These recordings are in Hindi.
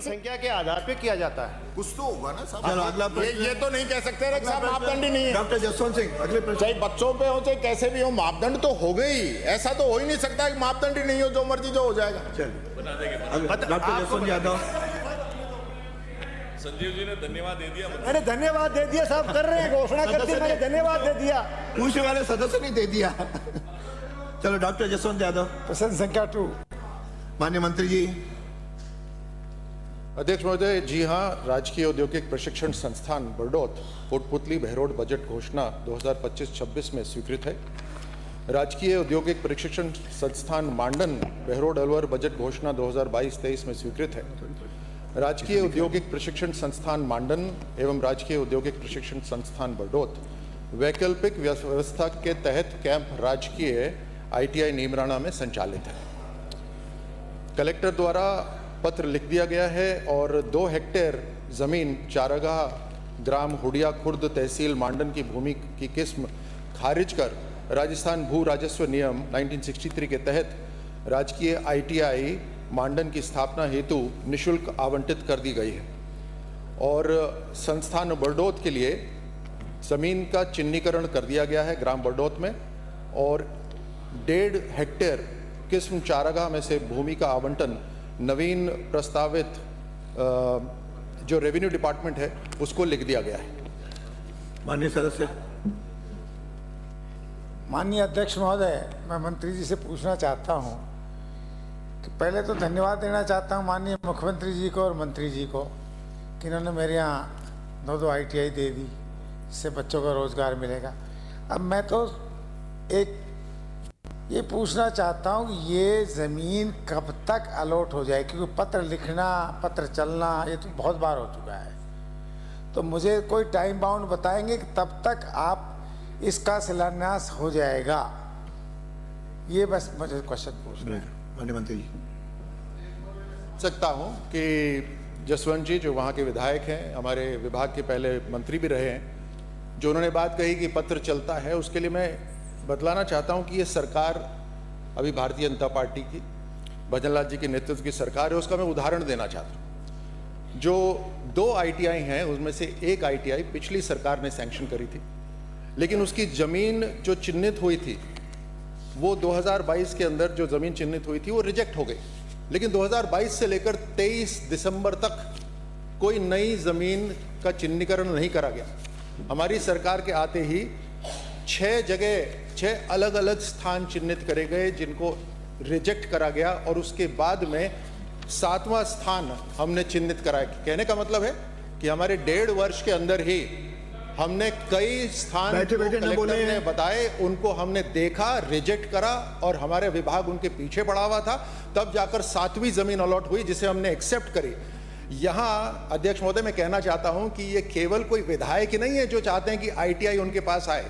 जनसंख्या के आधार पे किया जाता है। कुछ तो होगा ना साहब। चलो अगला ये तो नहीं कह सकते ना कि साहब मापदंड ही नहीं है। डॉक्टर जसवंत सिंह अगले प्रश्न। चाहे बच्चों पे हो चाहे कैसे भी हो, मापदंड तो हो गई। ऐसा तो हो ही नहीं सकता कि मापदंड ही नहीं हो, जो मर्जी जो हो जाएगा। चलिए डॉक्टर जसवंत यादव। संजीव जी ने धन्यवाद दे दिया। मैंने धन्यवाद दे दिया, साहब कर रहे हैं, घोषणा कर दी, मैंने धन्यवाद दे दिया। पूछने वाले सदस्य ने दे दिया। चलो डॉक्टर जसवंत यादव। प्रश्न संख्या 2। माननीय मंत्री जी। अध्यक्ष महोदय, जी हाँ, राजकीय औद्योगिक प्रशिक्षण संस्थान बरडोत कोटपुतली बहरोड बजट घोषणा 2025-26 में स्वीकृत है। राजकीय औद्योगिक प्रशिक्षण संस्थान मांडन बहरोड अलवर बजट घोषणा 2022-23 में स्वीकृत है। राजकीय औद्योगिक प्रशिक्षण संस्थान मांडन एवं राजकीय औद्योगिक प्रशिक्षण संस्थान बरडोत वैकल्पिक व्यवस्था के तहत कैंप राजकीय ITI नीमराणा में संचालित है। कलेक्टर द्वारा पत्र लिख दिया गया है और 2 हेक्टेयर जमीन चारागाह ग्राम हुडिया खुर्द तहसील मांडन की भूमि की किस्म खारिज कर राजस्थान भू राजस्व नियम 1963 के तहत राजकीय ITI मांडन की स्थापना हेतु निशुल्क आवंटित कर दी गई है और संस्थान बरडोत के लिए जमीन का चिन्हीकरण कर दिया गया है ग्राम बरडोत में और 1.5 हेक्टेयर किस्म चारागाह में से भूमि का आवंटन नवीन प्रस्तावित जो रेवेन्यू डिपार्टमेंट है उसको लिख दिया गया है। माननीय सदस्य। माननीय अध्यक्ष महोदय, मैं मंत्री जी से पूछना चाहता हूं कि पहले तो धन्यवाद देना चाहता हूं माननीय मुख्यमंत्री जी को और मंत्री जी को कि इन्होंने मेरे यहाँ 2 ITI दे दी, इससे बच्चों को रोजगार मिलेगा। अब मैं तो एक ये पूछना चाहता हूँ कि ये ज़मीन कब तक अलॉट हो जाए, क्योंकि पत्र लिखना पत्र चलना ये तो बहुत बार हो चुका है। तो मुझे कोई टाइम बाउंड बताएंगे कि तब तक आप इसका शिलान्यास हो जाएगा। ये बस मुझे क्वेश्चन पूछना है। माननीय मंत्री जी। सकता हूँ कि जसवंत जी जो वहाँ के विधायक हैं, हमारे विभाग के पहले मंत्री भी रहे हैं, जो उन्होंने बात कही कि पत्र चलता है, उसके लिए मैं बतलाना चाहता हूं कि ये सरकार अभी भारतीय जनता पार्टी की भजनलाल जी के नेतृत्व की सरकार है, उसका मैं उदाहरण देना चाहता हूं। जो 2 ITI हैं उसमें से एक ITI पिछली सरकार ने सैंक्शन करी थी, लेकिन उसकी जमीन जो चिन्हित हुई थी वो 2022 के अंदर जो जमीन चिन्हित हुई थी वो रिजेक्ट हो गई। लेकिन 2022 से लेकर 23 दिसंबर तक कोई नई जमीन का चिन्हीकरण नहीं करा गया। हमारी सरकार के आते ही 6 अलग अलग स्थान चिन्हित करे गए जिनको रिजेक्ट करा गया और उसके बाद में 7वां स्थान हमने चिन्हित कराया। कहने का मतलब है कि हमारे 1.5 वर्ष के अंदर ही हमने कई स्थान कलेक्टर ने बताए, उनको हमने देखा, रिजेक्ट करा और हमारे विभाग उनके पीछे पड़ा हुआ था, तब जाकर 7वीं जमीन अलॉट हुई जिसे हमने एक्सेप्ट करी। यहाँ अध्यक्ष महोदय मैं कहना चाहता हूं कि ये केवल कोई विधायक ही नहीं है जो चाहते हैं कि ITI उनके पास आए,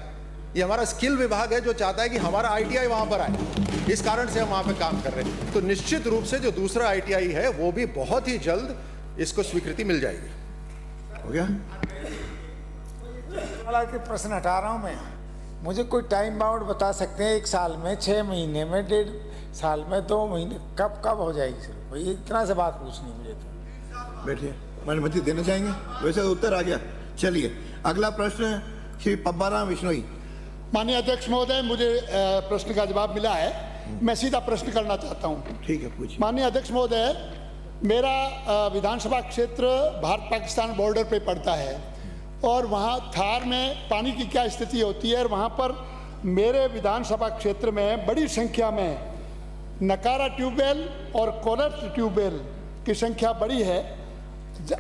ये हमारा स्किल विभाग है जो चाहता है कि हमारा ITI वहां पर आए। इस कारण से हम वहां पे काम कर रहे हैं। तो निश्चित रूप से जो दूसरा ITI है वो भी बहुत ही जल्द इसको स्वीकृति मिल जाएगी। हो गया। के प्रश्न हटा रहा हूं मैं। मुझे कोई टाइम बाउंड बता सकते हैं? 1 साल में, 6 महीने में, 1.5 साल में, 2 महीने, कब हो जाएगी? सिर्फ भाई इतना से बात पूछनी मुझे तो। बैठिए। माननीय मंत्री देना चाहेंगे? वैसे तो उत्तर आ गया। चलिए अगला प्रश्न श्री पब्बाराम विश्नोई। माननीय अध्यक्ष महोदय, मुझे प्रश्न का जवाब मिला है, मैं सीधा प्रश्न करना चाहता हूं। ठीक है, पूछिए। माननीय अध्यक्ष महोदय, मेरा विधानसभा क्षेत्र भारत पाकिस्तान बॉर्डर पे पड़ता है और वहाँ थार में पानी की क्या स्थिति होती है और वहाँ पर मेरे विधानसभा क्षेत्र में बड़ी संख्या में नकारा ट्यूबवेल और कोरट ट्यूबवेल की संख्या बड़ी है।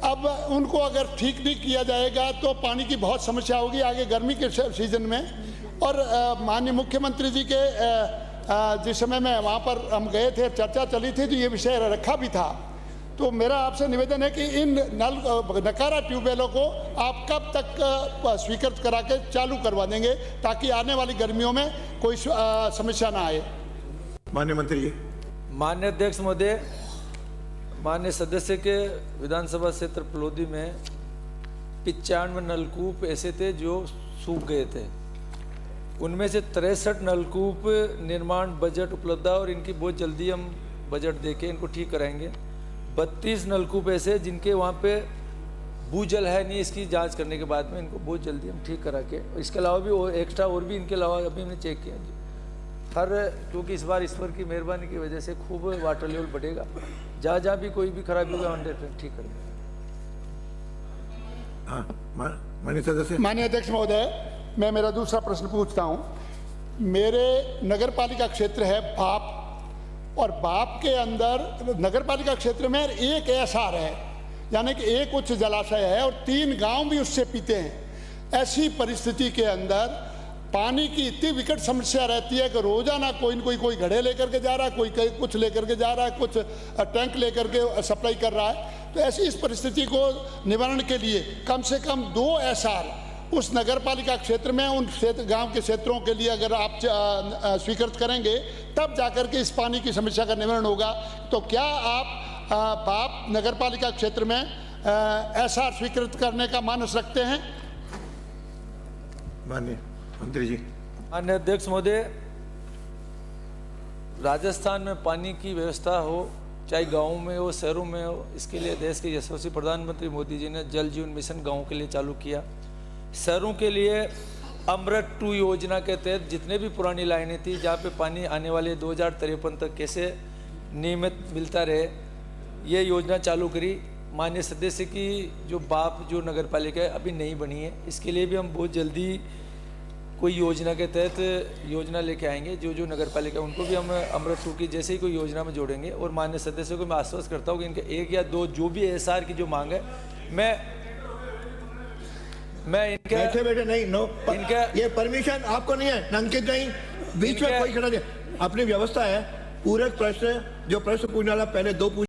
अब उनको अगर ठीक नहीं किया जाएगा तो पानी की बहुत समस्या होगी आगे गर्मी के सीजन में। और माननीय मुख्यमंत्री जी के जिस समय में वहाँ पर हम गए थे, चर्चा चली थी, तो ये विषय रखा भी था। तो मेरा आपसे निवेदन है कि इन नकारा ट्यूबवेलों को आप कब तक स्वीकृत करा के चालू करवा देंगे ताकि आने वाली गर्मियों में कोई समस्या ना आए? माननीय मंत्री जी। माननीय अध्यक्ष महोदय, माननीय सदस्य के विधानसभा क्षेत्र पलोदी में 95 नलकूप ऐसे थे जो सूख गए थे। उनमें से 63 नलकूप निर्माण बजट उपलब्ध है और इनकी बहुत जल्दी हम बजट देके इनको ठीक कराएंगे। 32 नलकूप ऐसे जिनके वहाँ पे भूजल है नहीं, इसकी जांच करने के बाद में इनको बहुत जल्दी हम ठीक करा के, इसके अलावा भी और एक्स्ट्रा और भी इनके अलावा अभी हमने चेक किया जी। हर क्योंकि इस बार ईश्वर की मेहरबानी की वजह से खूब वाटर लेवल बढ़ेगा, जहाँ जहाँ भी कोई भी खराबी होगा 100% ठीक करेंगे। हाँ, माननीय सदस्य। माननीय अध्यक्ष महोदय, मैं मेरा दूसरा प्रश्न पूछता हूं। मेरे नगर पालिका क्षेत्र है बाप, और बाप के अंदर नगर पालिका क्षेत्र में एक एसआर है, यानी कि एक उच्च जलाशय है और 3 गांव भी उससे पीते हैं। ऐसी परिस्थिति के अंदर पानी की इतनी विकट समस्या रहती है कि रोजाना कोई न कोई घड़े लेकर के जा रहा है, कोई कुछ लेकर के जा रहा है, कुछ टैंक लेकर के सप्लाई कर रहा है। तो ऐसी इस परिस्थिति को निवारण के लिए कम से कम 2 एसआर उस नगर पालिका क्षेत्र में, उन क्षेत्र गांव के क्षेत्रों के लिए अगर आप स्वीकृत करेंगे तब जाकर के इस पानी की समस्या का निवारण होगा। तो क्या आप बाप नगर पालिका क्षेत्र में एसआर स्वीकृत करने का मानस रखते हैं? माननीय मंत्री जी। माननीय अध्यक्ष महोदय, राजस्थान में पानी की व्यवस्था हो, चाहे गाँव में हो शहरों में हो, इसके लिए देश के यशस्वी प्रधानमंत्री मोदी जी ने जल जीवन मिशन गाँव के लिए चालू किया। शहरों के लिए अमृत 2 योजना के तहत जितने भी पुरानी लाइनें थी जहाँ पे पानी आने वाले 2053 तक कैसे नियमित मिलता रहे, ये योजना चालू करी। माननीय सदस्य की जो बाप जो नगर पालिका है अभी नहीं बनी है, इसके लिए भी हम बहुत जल्दी कोई योजना के तहत योजना लेके आएंगे। जो नगर पालिका उनको भी हम अमृत 2 की जैसे ही कोई योजना में जोड़ेंगे। और माननीय सदस्यों को मैं आश्वस्त करता हूँ कि इनके 1 या 2 जो भी एसआर की जो मांग है, मैं इनके बैठे बैठे नहीं, नो, इनका ये परमिशन आपको नहीं है, अंकित नहीं, बीच में कोई खड़ा नहीं। अपनी व्यवस्था है। पूरक प्रश्न, जो प्रश्न पूछने वाला पहले 2 पूछ